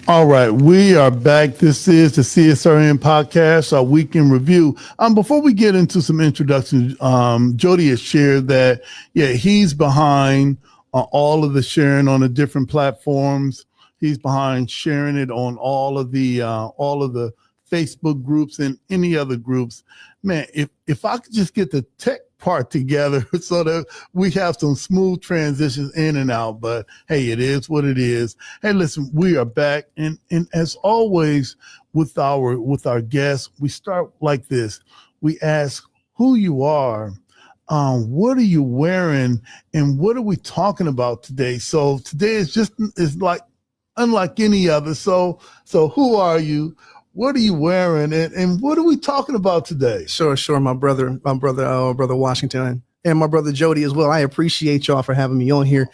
All right, we are back. This is the CSRN podcast, our weekend review. Before we get into some introductions, Jody has shared that he's behind all of the sharing on the different platforms. He's behind sharing it on all of the Facebook groups and any other groups. Man, if I could just get the tech part together so that we have some smooth transitions in and out, but hey, it is what it is. Hey, listen, we are back, and as always with our guests, we start like this. We ask who you are, what are you wearing, and what are we talking about today? So today is like unlike any other. So who are you? What are you wearing, and what are we talking about today? Sure. My brother Washington, and my brother Jody as well. I appreciate y'all for having me on here.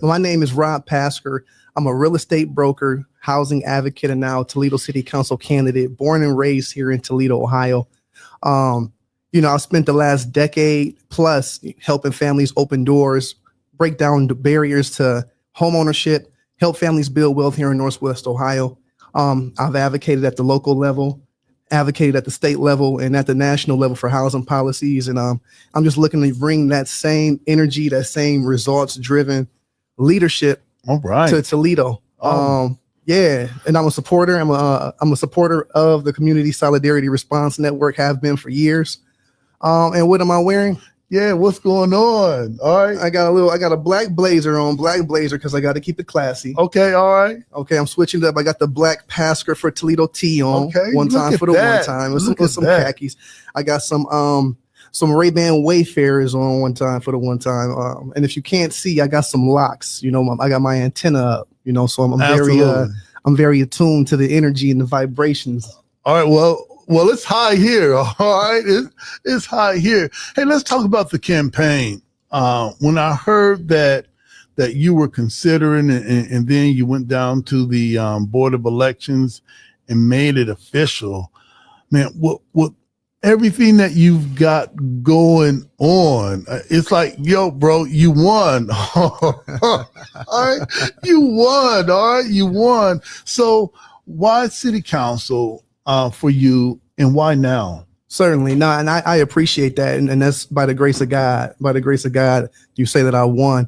My name is Rob Pasker. I'm a real estate broker, housing advocate, and now Toledo City Council candidate, born and raised here in Toledo, Ohio. I spent the last decade plus helping families open doors, break down the barriers to homeownership, help families build wealth here in Northwest Ohio. I've advocated at the local level, advocated at the state level, and at the national level for housing policies. And I'm just looking to bring that same energy, that same results-driven leadership to Toledo. And I'm a supporter. I'm a supporter of the Community Solidarity Response Network, have been for years. And what am I wearing? Yeah, what's going on? All right. I got a black blazer because I got to keep it classy. Okay, all right. Okay, I'm switching it up. I got the black Pasker for Toledo tee on. Okay, one time for the one time. With some khakis. I got some Ray-Ban Wayfarers on one time for the one time. And if you can't see, I got some locks. I got my antenna up. So I'm very attuned to the energy and the vibrations. All right, well, it's high here. All right, it's high here. Hey, let's talk about the campaign. When I heard that you were considering, and then you went down to the Board of Elections and made it official, man, what everything that you've got going on, it's like, yo, bro, you won. All right, you won. All right, you won. So why City Council for you, and why now? Certainly. No, and I appreciate that. And that's by the grace of God. By the grace of God, you say that I won.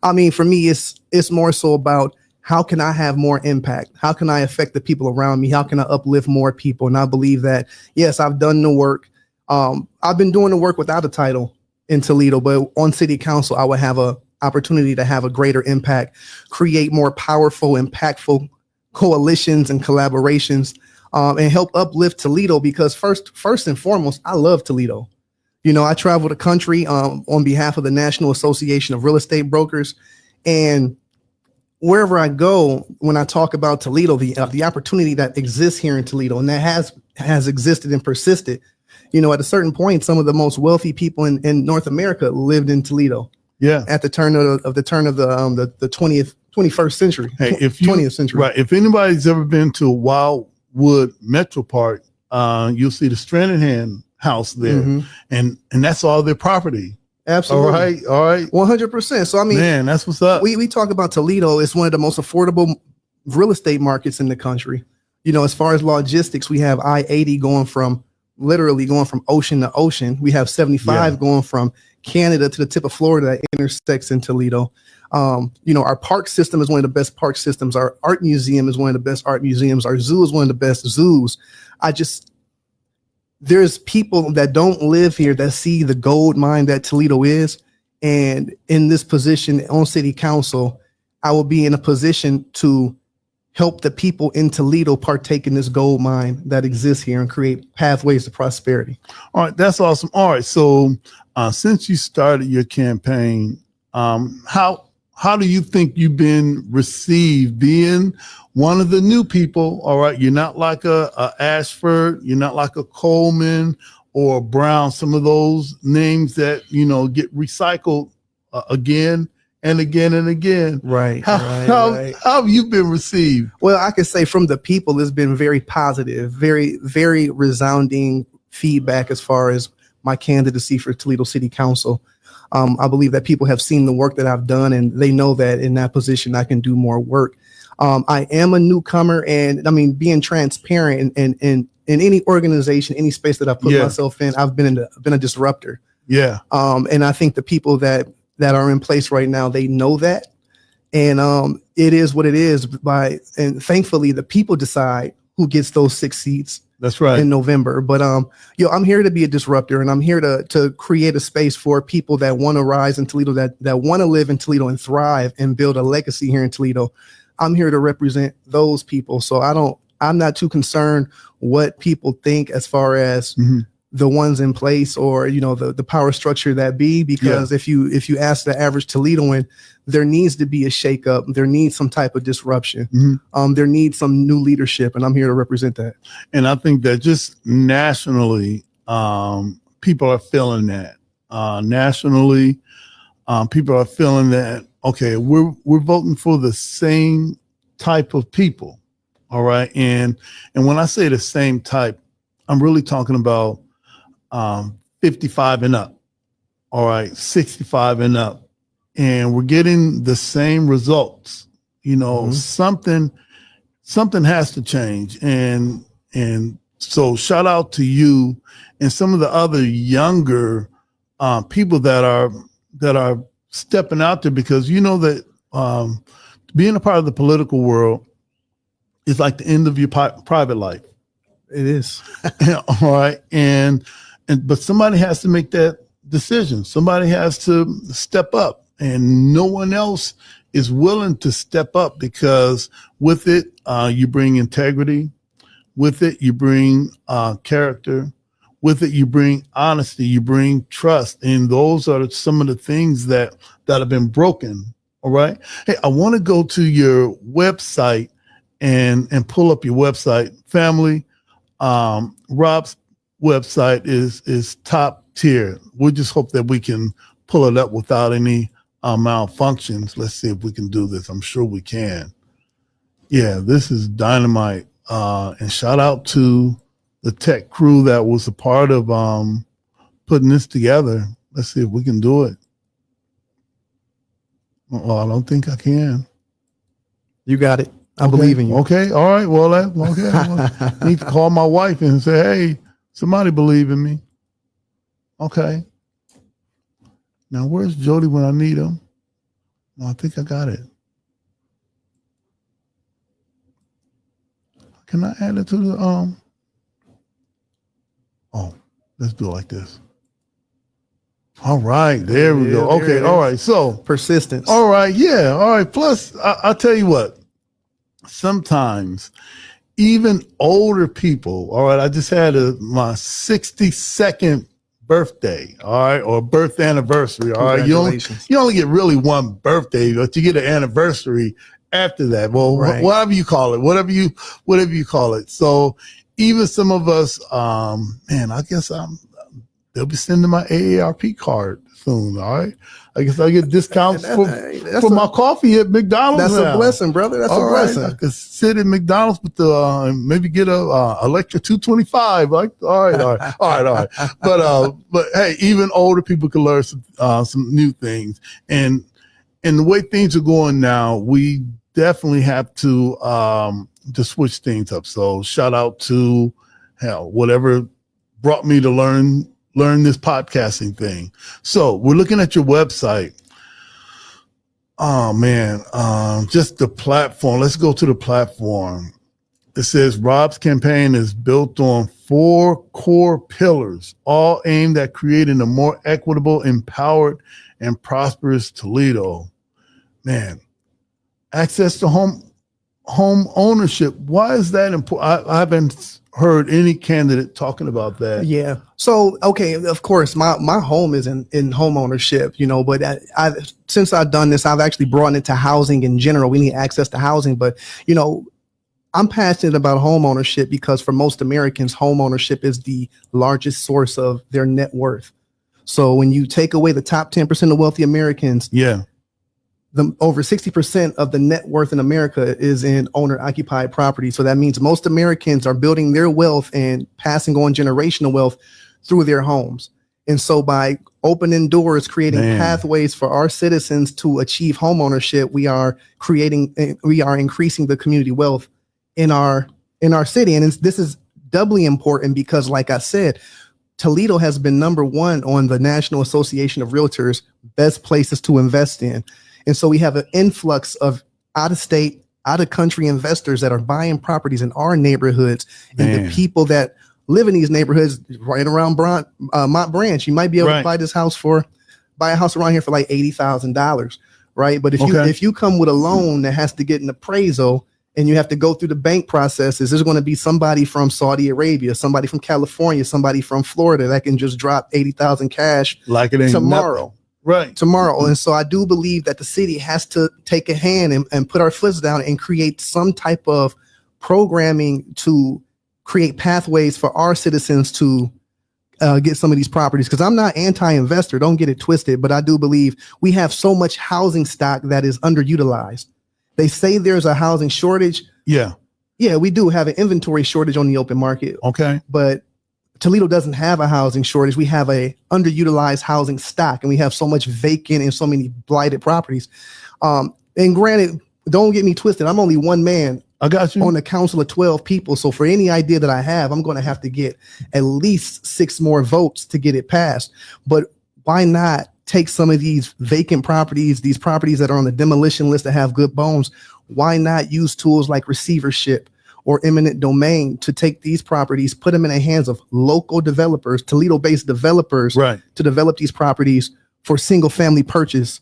I mean, for me, it's more so about how can I have more impact? How can I affect the people around me? How can I uplift more people? And I believe that, yes, I've done the work. I've been doing the work without a title in Toledo, but on City Council, I would have a opportunity to have a greater impact, create more powerful, impactful coalitions and collaborations, and help uplift Toledo, because first and foremost, I love Toledo. I travel the country on behalf of the National Association of Real Estate Brokers, and wherever I go, when I talk about Toledo, the opportunity that exists here in Toledo, and that has existed and persisted. At a certain point, some of the most wealthy people in North America lived in Toledo. Yeah, at the turn of the 21st century. Hey, 20th century. Right. If anybody's ever been to Wildwood Metro Park, you'll see the Stranahan house there, and that's all their property. Absolutely. All right. 100%. So I mean, man, that's what's up. We talk about Toledo. It's one of the most affordable real estate markets in the country. As far as logistics, we have I-80 literally going from ocean to ocean. We have 75 going from Canada to the tip of Florida that intersects in Toledo. Our park system is one of the best park systems. Our art museum is one of the best art museums. Our zoo is one of the best zoos. There's people that don't live here that see the gold mine that Toledo is. And in this position on City Council, I will be in a position to help the people in Toledo partake in this gold mine that exists here and create pathways to prosperity. All right, that's awesome. All right, so since you started your campaign, how do you think you've been received being one of the new people? All right, you're not like a Ashford, you're not like a Coleman or Brown, some of those names that get recycled again and again and again. Right. How have you been received? Well, I can say from the people, it's been very positive, very, very resounding feedback as far as my candidacy for Toledo City Council. I believe that people have seen the work that I've done, and they know that in that position, I can do more work. I am a newcomer, and I mean, being transparent and in any organization, any space that I put myself in, I've been a disruptor. Yeah. And I think the people that are in place right now, they know that. And it is what it is. And thankfully, the people decide who gets those 6 seats. That's right. In November. But I'm here to be a disruptor, and I'm here to create a space for people that want to rise in Toledo, that want to live in Toledo and thrive and build a legacy here in Toledo. I'm here to represent those people. So I'm not too concerned what people think as far as the ones in place or, the power structure that be, because if you ask the average Toledoan, there needs to be a shakeup. There needs some type of disruption. There needs some new leadership, and I'm here to represent that. And I think that just nationally, people are feeling that. Nationally, people are feeling that, okay, we're voting for the same type of people. All right. And when I say the same type, I'm really talking about 55 and up. All right. 65 and up. And we're getting the same results. Something has to change. And so shout out to you and some of the other younger people that are stepping out there, because that being a part of the political world is like the end of your private life. It is. All right. But somebody has to make that decision. Somebody has to step up, and no one else is willing to step up, because with it, you bring integrity. With it, you bring character. With it, you bring honesty. You bring trust. And those are some of the things that have been broken. All right. Hey, I want to go to your website and pull up your website. Family, Rob's website is top tier. We just hope that we can pull it up without any malfunctions. Let's see if we can do this. I'm sure we can. Yeah, this is dynamite. And shout out to the tech crew that was a part of putting this together. Let's see if we can do it. Well, I don't think I can. You got it. I believe in you. Okay. All right. Well, okay. I need to call my wife and say, hey, somebody believe in me. Okay. Now, where's Jody when I need him? No, I think I got it. Can I add it to the Oh, let's do it like this. All right, there we go. Okay, all right. So persistence. All right, yeah. All right. Plus, I'll tell you what. Sometimes even older people, all right, I just had my 62nd birthday, all right, or birth anniversary, all right. You only get really one birthday, but you get an anniversary after that. Well, right. Whatever you call it, call it. So even some of us, man, I guess they'll be sending my AARP card soon. All right. I guess I get discounts for my coffee at McDonald's. That's a blessing, brother. That's a blessing. I could sit at McDonald's with maybe get a Electra 225. Like, all right. But hey, even older people can learn some new things. And the way things are going now, we definitely have to switch things up. So shout out to whatever brought me to learn this podcasting thing. So we're looking at your website. Oh man, just the platform. Let's go to the platform. It says Rob's campaign is built on 4 core pillars, all aimed at creating a more equitable, empowered, and prosperous Toledo. Man, access to home ownership. Why is that important? I haven't heard any candidate talking about that. Yeah. So, okay, of course, my home is in home ownership, but since I've done this, I've actually brought it to housing in general. We need access to housing, but, I'm passionate about home ownership because for most Americans, home ownership is the largest source of their net worth. So when you take away the top 10% of wealthy Americans, over 60% of the net worth in America is in owner-occupied property. So that means most Americans are building their wealth and passing on generational wealth through their homes. And so by opening doors, creating pathways for our citizens to achieve homeownership, we are increasing the community wealth in our city. And this is doubly important because, like I said, Toledo has been #1 on the National Association of Realtors best places to invest in. And so we have an influx of out-of-state, out-of-country investors that are buying properties in our neighborhoods. And the people that live in these neighborhoods right around Mont Branch, you might be able to buy a house around here for like $80,000, right? But if you come with a loan that has to get an appraisal and you have to go through the bank processes, there's going to be somebody from Saudi Arabia, somebody from California, somebody from Florida that can just drop $80,000 cash like it ain't tomorrow. Nothing. Tomorrow. And so I do believe that the city has to take a hand and put our foots down and create some type of programming to create pathways for our citizens to get some of these properties. Because I'm not anti-investor, don't get it twisted, but I do believe we have so much housing stock that is underutilized. They say there's a housing shortage. Yeah, we do have an inventory shortage on the open market. Okay. But Toledo doesn't have a housing shortage. We have a underutilized housing stock, and we have so much vacant and so many blighted properties. And granted, don't get me twisted, I'm only one man. I got you on the council of 12 people. So for any idea that I have, I'm going to have to get at least 6 more votes to get it passed. But why not take some of these vacant properties, these properties that are on the demolition list that have good bones? Why not use tools like receivership or eminent domain to take these properties, put them in the hands of local developers, Toledo-based developers, to develop these properties for single family purchase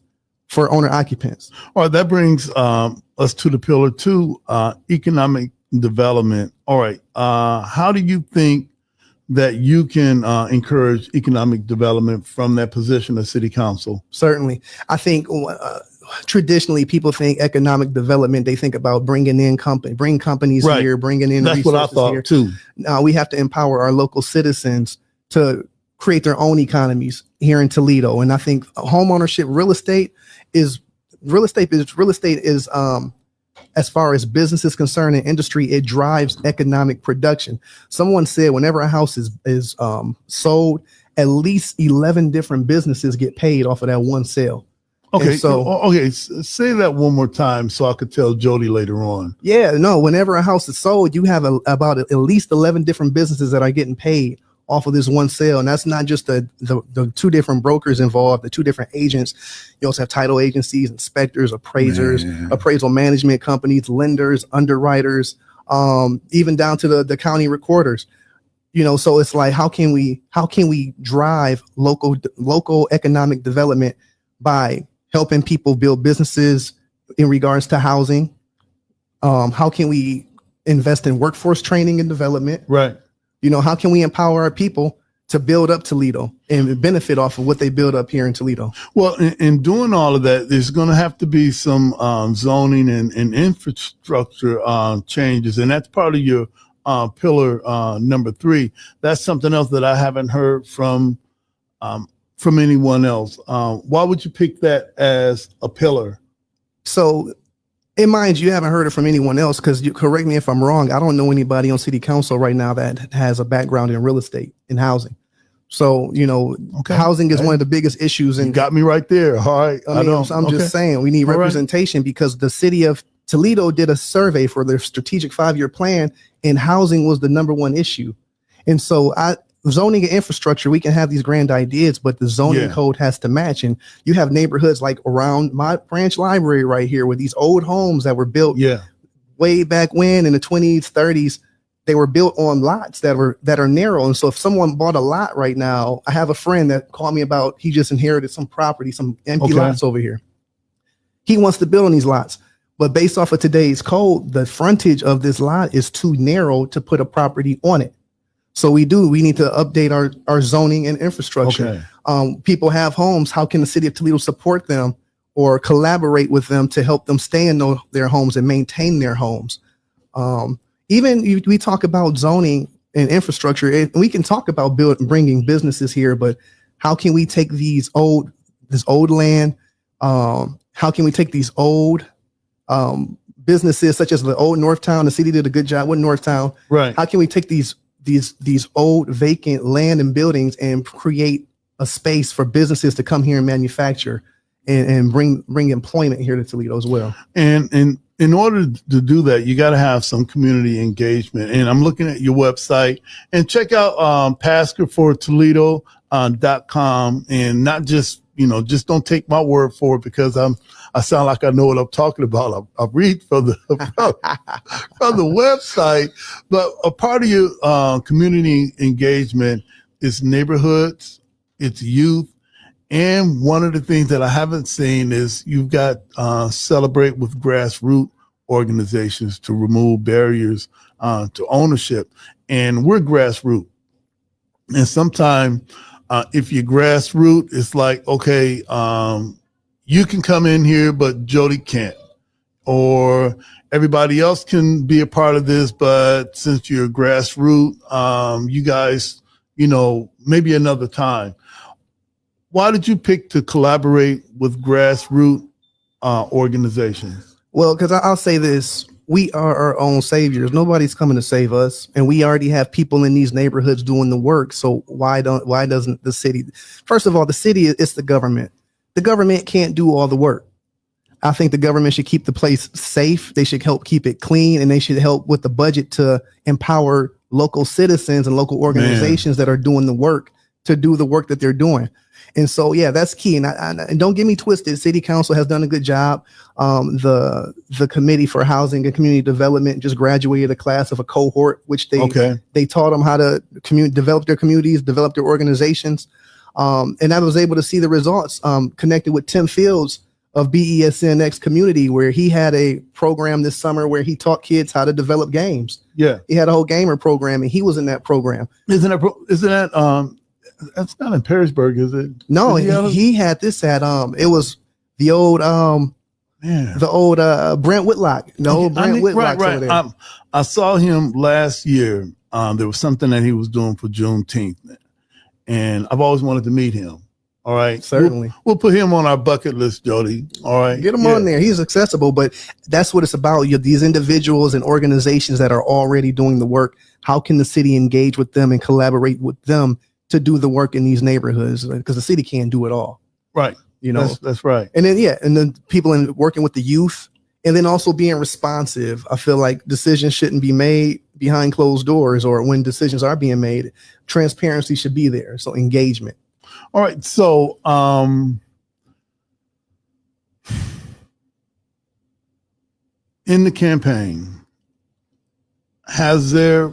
for owner occupants? All right, that brings us to the pillar 2, economic development. All right, how do you think that you can encourage economic development from that position of city council? Certainly. I think traditionally people think economic development, they think about bringing companies here, bringing in That's what I thought here too. Now we have to empower our local citizens to create their own economies here in Toledo. And I think homeownership, real estate is as far as business is concerned and industry, it drives economic production. Someone said whenever a house is sold, at least 11 different businesses get paid off of that one sale. Okay, say that one more time so I could tell Jody later on. Yeah, no, whenever a house is sold, you have about at least 11 different businesses that are getting paid off of this one sale. And that's not just the 2 different brokers involved, the 2 different agents. You also have title agencies, inspectors, appraisers, appraisal management companies, lenders, underwriters, even down to the county recorders. So it's like, how can we drive local economic development by helping people build businesses in regards to housing? How can we invest in workforce training and development? Right. How can we empower our people to build up Toledo and benefit off of what they build up here in Toledo? Well, in doing all of that, there's going to have to be some zoning and infrastructure changes. And that's part of your pillar number 3. That's something else that I haven't heard from anyone else. Why would you pick that as a pillar? So, in mind, you haven't heard it from anyone else, because you correct me if I'm wrong. I don't know anybody on city council right now that has a background in real estate and housing. So, housing is one of the biggest issues. And you got me right there. All right. I'm just saying we need representation, because the city of Toledo did a survey for their strategic 5-year plan, and housing was the #1 issue. And so zoning and infrastructure, we can have these grand ideas, but the zoning code has to match. And you have neighborhoods like around my branch library right here with these old homes that were built way back when in the 20s, 30s. They were built on lots that are narrow. And so if someone bought a lot right now, I have a friend that called me about, he just inherited some property, some empty lots over here. He wants to build on these lots, but based off of today's code, the frontage of this lot is too narrow to put a property on it. So we need to update our zoning and infrastructure. People have homes. How can the city of Toledo support them or collaborate with them to help them stay in their homes and maintain their homes? We talk about zoning and infrastructure, and we can talk about bringing businesses here, but how can we take this old land? How can we take these old businesses such as the old Northtown? The city did a good job with Northtown. Right. How can we take these old vacant land and buildings and create a space for businesses to come here and manufacture and bring employment here to Toledo as well. And in order to do that, you got to have some community engagement. And I'm looking at your website, and check out Pasker for Toledo.com, and not just, just don't take my word for it, because I sound like I know what I'm talking about. I read from the from the website, but a part of your community engagement is neighborhoods, it's youth. And one of the things that I haven't seen is you've got celebrate with grassroots organizations to remove barriers to ownership. And we're grassroots. And sometimes if you're grassroots, it's like, okay, you can come in here, but Jody can't. Or everybody else can be a part of this, but since you're grassroots, you guys, maybe another time. Why did you pick to collaborate with grassroots organizations? Well, because I'll say this, we are our own saviors. Nobody's coming to save us, and we already have people in these neighborhoods doing the work. So why doesn't the city? First of all, the city is the government. The government can't do all the work. I think the government should keep the place safe. They should help keep it clean, and they should help with the budget to empower local citizens and local organizations that are doing the work to do the work that they're doing. And so, yeah, that's key. And don't get me twisted. City Council has done a good job. The Committee for Housing and Community Development just graduated a class of a cohort, which they taught them how to develop their communities, develop their organizations. And I was able to see the results connected with Tim Fields of BESNX Community, where he had a program this summer where he taught kids how to develop games. Yeah, he had a whole gamer program, and he was in that program. Isn't that that's not in Perrysburg, is it? No, he had this at it was the old Brent Whitlock. Brent Whitlock. Right. I saw him last year. There was something that he was doing for Juneteenth, and I've always wanted to meet him. All right, certainly. We'll put him on our bucket list, Jody. All right, get him on there. He's accessible, but that's what it's about. These individuals and organizations that are already doing the work. How can the city engage with them and collaborate with them to do the work in these neighborhoods, because the city can't do it all. Right. That's right. And then people working with the youth, and then also being responsive. I feel like decisions shouldn't be made behind closed doors, or when decisions are being made, transparency should be there. So engagement. All right. So, in the campaign, has there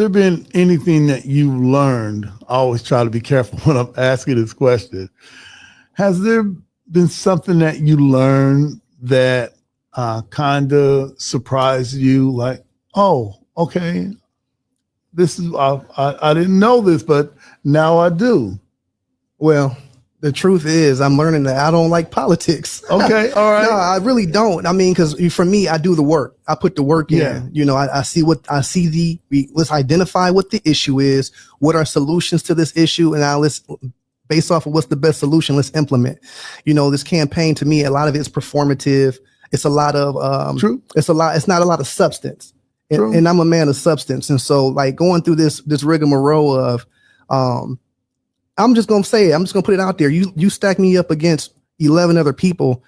been anything that you learned? I always try to be careful when I'm asking this question. Has there been something that you learned that kind of surprised you? Like, oh, okay, this is I didn't know this, but now I do. Well, the truth is, I'm learning that I don't like politics. Okay, all right. No, I really don't. I mean, because for me, I do the work. I put the work in. Let's identify what the issue is. What are solutions to this issue? And now based off of what's the best solution, let's implement. This campaign, to me, a lot of it's performative. It's a lot of true. It's not a lot of substance. And I'm a man of substance. And so, like, going through this rigmarole of I'm just going to say it. I'm just going to put it out there. You stack me up against 11 other people.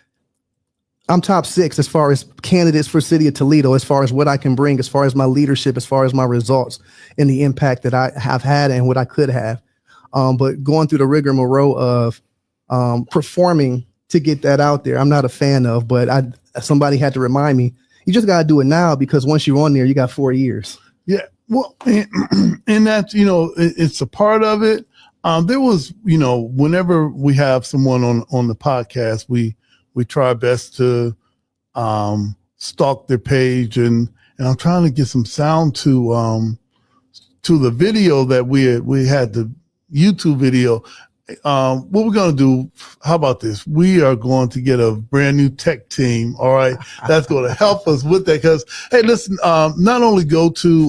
I'm top 6 as far as candidates for City of Toledo, as far as what I can bring, as far as my leadership, as far as my results and the impact that I have had and what I could have. But going through the rigmarole of performing to get that out there, I'm not a fan of, but somebody had to remind me, you just got to do it now, because once you're on there, you got 4 years. Yeah. Well, and that's, it's a part of it. There was, whenever we have someone on the podcast, we try our best to stalk their page, and I'm trying to get some sound to the video that we had the YouTube video. What we're going to do, how about this? We are going to get a brand new tech team. All right. That's going to help us with that. Because, hey, listen, not only go to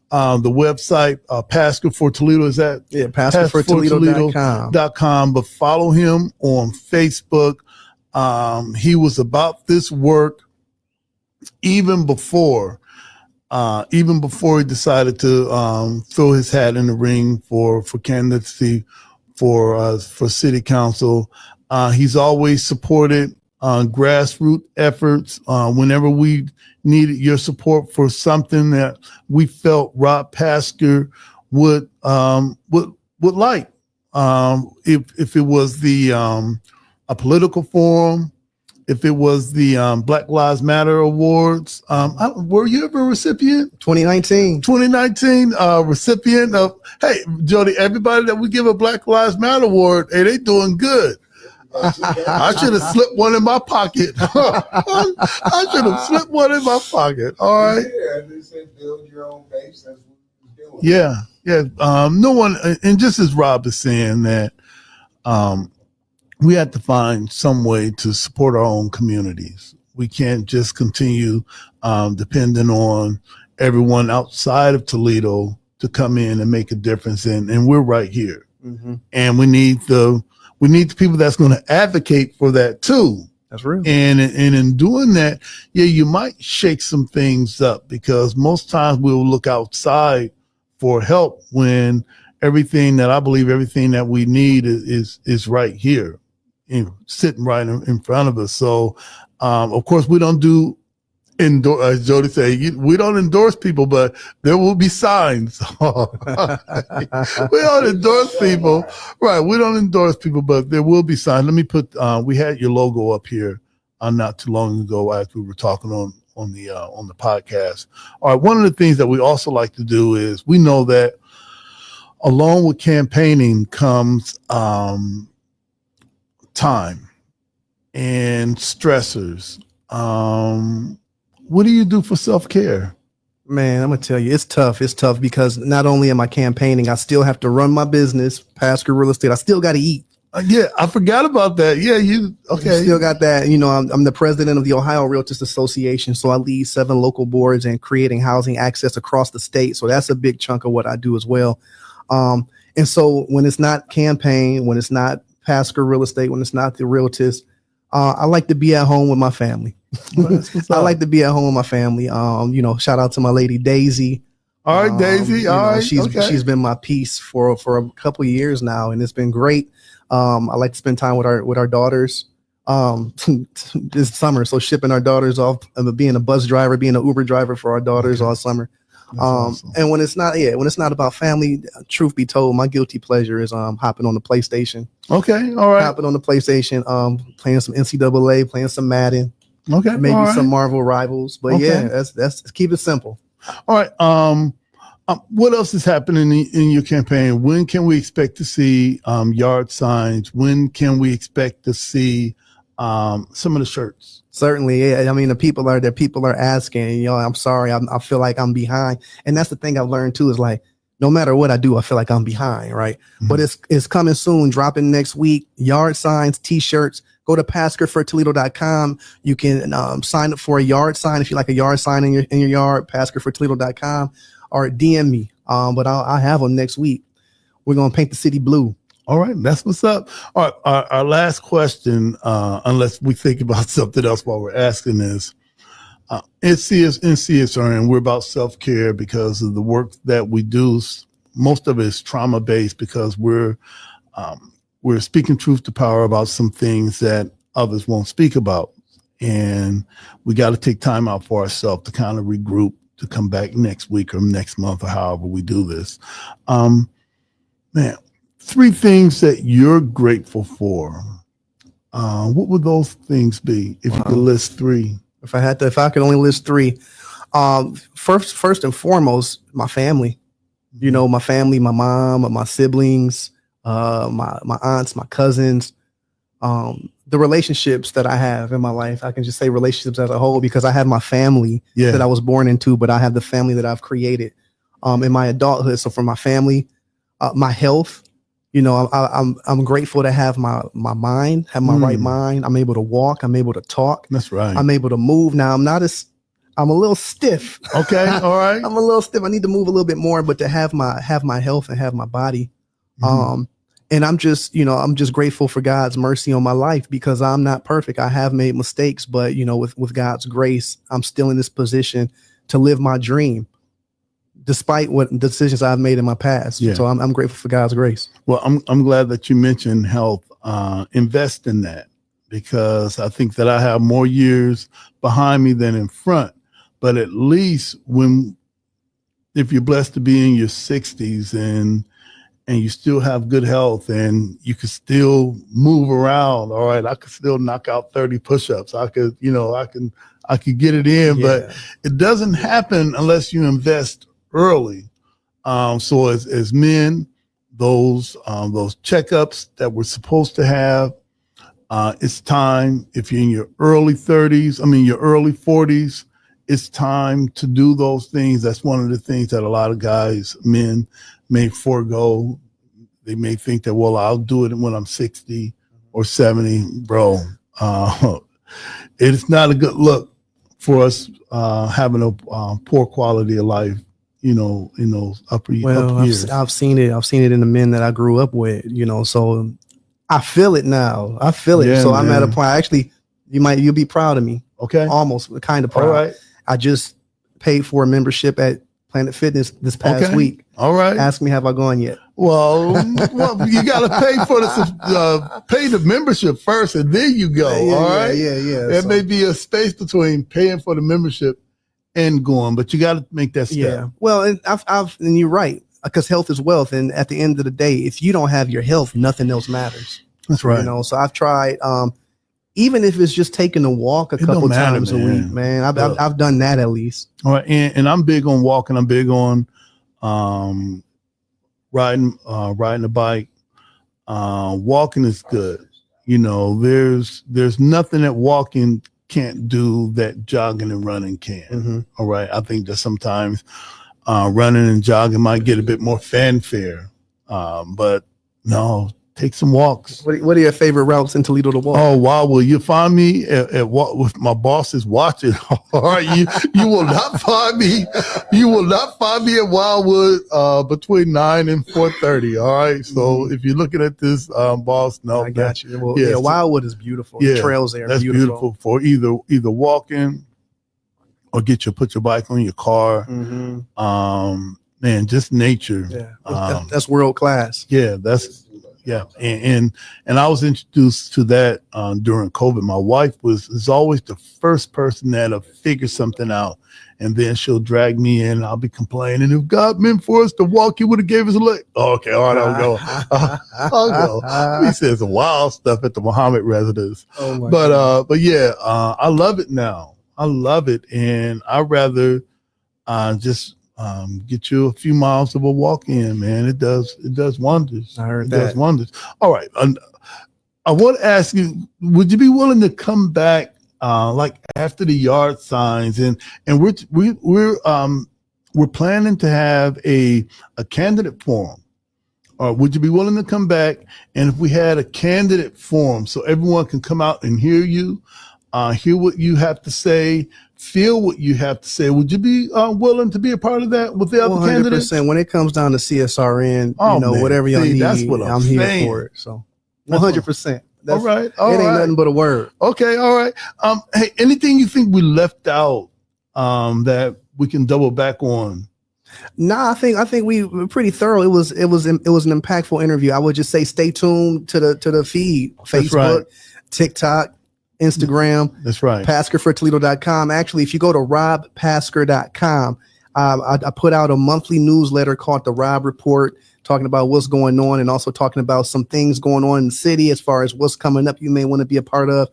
the website, Pasker for Toledo, is that? Yeah, PaskerForToledo.com. But follow him on Facebook. He was about this work even before even before he decided to throw his hat in the ring for candidacy for city council. He's always supported grassroots efforts. Whenever we needed your support for something that we felt Rob Pasker would like, if it was a political forum, if it was the Black Lives Matter Awards. Were you ever a recipient? 2019 recipient of, hey, Jody, everybody that we give a Black Lives Matter Award, hey, they doing good. I should have slipped one in my pocket. I should have slipped one in my pocket. All right. Yeah, they said build your own base. That's what you're doing. Yeah. No one, and just as Rob is saying that, we have to find some way to support our own communities. We can't just continue depending on everyone outside of Toledo to come in and make a difference. And we're right here. Mm-hmm. And we need the people that's going to advocate for that too. That's real. And in doing that, yeah, you might shake some things up, because most times we'll look outside for help when everything that we need is right here, sitting right in front of us. So, of course, we don't do as Jody said, we don't endorse people, but there will be signs. We don't endorse people, right? We don't endorse people, but there will be signs. Let me put. We had your logo up here not too long ago as we were talking on the podcast. All right. One of the things that we also like to do is, we know that along with campaigning comes time and stressors. What do you do for self-care? Man, I'm gonna tell you, it's tough. It's tough because not only am I campaigning, I still have to run my business, Pasker Real Estate. I still got to eat. Yeah, I forgot about that. Yeah, okay. Still got that. I'm the president of the Ohio Realtors Association, so I lead 7 local boards and creating housing access across the state. So that's a big chunk of what I do as well. And so when it's not campaign, when it's not Pasker Real Estate, when it's not the Realtors, I like to be at home with my family. I like to be at home with my family. Shout out to my lady Daisy. All right, Daisy. All right, she's been my piece for a couple of years now, and it's been great. I like to spend time with our daughters this summer. So shipping our daughters off, being a bus driver, being an Uber driver for our daughters all summer. Awesome. And when it's not about family, truth be told, my guilty pleasure is hopping on the PlayStation. Okay, all right. Hopping on the PlayStation, playing some NCAA, playing some Madden. Okay, maybe some Marvel Rivals. But okay. Yeah, that's keep it simple. All right. What else is happening in your campaign? When can we expect to see yard signs? When can we expect to see some of the shirts? Certainly, yeah. I mean, the people are asking. I'm sorry, I feel like I'm behind, and that's the thing I've learned too. Is like, no matter what I do, I feel like I'm behind, right? Mm-hmm. But it's coming soon, dropping next week. Yard signs, T-shirts. Go to paskerfortoledo.com. You can sign up for a yard sign if you like a yard sign in your yard. Paskerfortoledo.com, or DM me. But I'll have them next week. We're gonna paint the city blue. All right, that's what's up. All right, our last question, unless we think about something else while we're asking this. In CSRN, we're about self-care because of the work that we do. Most of it is trauma-based because we're speaking truth to power about some things that others won't speak about. And we got to take time out for ourselves to kind of regroup, to come back next week or next month or however we do this. Man, 3 things that you're grateful for. What would those things be if you could list 3? If I could only list 3, first and foremost, my family. My family, my mom, my siblings, my aunts, my cousins, the relationships that I have in my life. I can just say relationships as a whole because I have my family that I was born into, but I have the family that I've created in my adulthood. So for my family, my health. I'm grateful to have my mind, have my right mind. I'm able to walk. I'm able to talk. That's right. I'm able to move. Now I'm a little stiff. Okay. All right. I'm a little stiff. I need to move a little bit more, but to have my health and have my body. And I'm just grateful for God's mercy on my life because I'm not perfect. I have made mistakes, but with God's grace, I'm still in this position to live my dream, despite what decisions I've made in my past. Yeah. So I'm grateful for God's grace. Well, I'm glad that you mentioned health. Invest in that, because I think that I have more years behind me than in front. But at least if you're blessed to be in your 60s and you still have good health and you can still move around, all right, I could still knock out 30 push-ups. I could get it in, but it doesn't happen unless you invest early. So as men, those checkups that we're supposed to have, it's time. If you're in your early 40s, it's time to do those things. That's one of the things that a lot of men may forego. They may think that, well, I'll do it when I'm 60 or 70. Bro, it's not a good look for us having a poor quality of life, in those upper years. I've seen it. I've seen it in the men that I grew up with, so I feel it now. I feel it. Yeah, so man. I'm at a point, actually, you'll be proud of me. Okay. Almost kind of proud. All right. I just paid for a membership at Planet Fitness this past week. All right. Ask me, have I gone yet? Well, you got to pay for pay the membership first, and then you go. All right. Yeah. There may be a space between paying for the membership and going, but you got to make that step. Yeah. Well, and and you're right, because health is wealth, and at the end of the day, if you don't have your health, nothing else matters. That's right. So I've tried. Even if it's just taking a walk a couple times a week, man, I've done that at least. All right, and I'm big on walking. I'm big on riding a bike. Walking is good. There's nothing that walking can't do that jogging and running can. Mm-hmm. All right, I think that sometimes running and jogging might get a bit more fanfare, but no. Take some walks. What are your favorite routes in Toledo to walk? Oh, wow. Well, you find me at walk with my boss is watching. All right. You will not find me. You will not find me at Wildwood between 9 and 4:30. All right. So if you're looking at this, boss, no. I got you. Well, yeah, Wildwood is beautiful. Yeah, the trails there that's beautiful for either walking or put your bike on your car. Mm-hmm. Man, just nature. Yeah. That's world class. Yeah. Yeah, and I was introduced to that during COVID. My wife is always the first person that'll figure something out, and then she'll drag me in. I'll be complaining, if God meant for us to walk, He would have gave us a leg. Oh, okay, all right, I'll go. I'll go. He says some wild stuff at the Muhammad residence. Oh my God. But yeah, I love it now. I love it, and I'd rather just. Get you a few miles of a walk in, man. It does wonders. I heard it that. does wonders. All right. I want to ask you, would you be willing to come back like after the yard signs and we're planning to have a candidate forum. Would you be willing to come back? And if we had a candidate forum so everyone can come out and hear you, hear what you have to say, feel what you have to say. Would you be willing to be a part of that with the other candidates? When it comes down to CSRN, man. whatever y'all need, that's what I'm here saying. For it. So 100%. All right. It ain't nothing but a word. Okay. All right. Hey, anything you think we left out that we can double back on? Nah, I think we were pretty thorough. It was an impactful interview. I would just say stay tuned to the feed, Facebook, TikTok, Instagram. That's right. PaskerForToledo.com. Actually, if you go to robpasker.com, I put out a monthly newsletter called the Rob Report, talking about what's going on and also talking about some things going on in the city as far as what's coming up you may want to be a part of.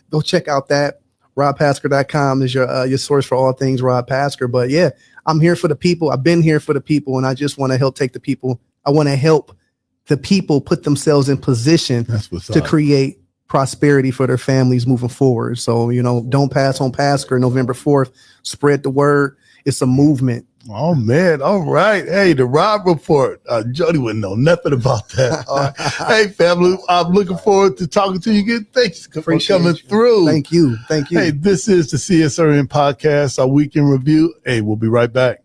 Go check out that. RobPasker.com is your source for all things Rob Pasker. But yeah, I'm here for the people. I've been here for the people, and I just want to help take the people. I want to help the people put themselves in position to create prosperity for their families moving forward. So, don't pass on Pasker November 4th. Spread the word. It's a movement. Oh, man. All right. Hey, the Rob Report. Jody wouldn't know nothing about that. All right. Hey, family, I'm looking forward to talking to you again. Thanks for coming through. Thank you. Hey, this is the CSRN podcast, our weekend review. Hey, we'll be right back.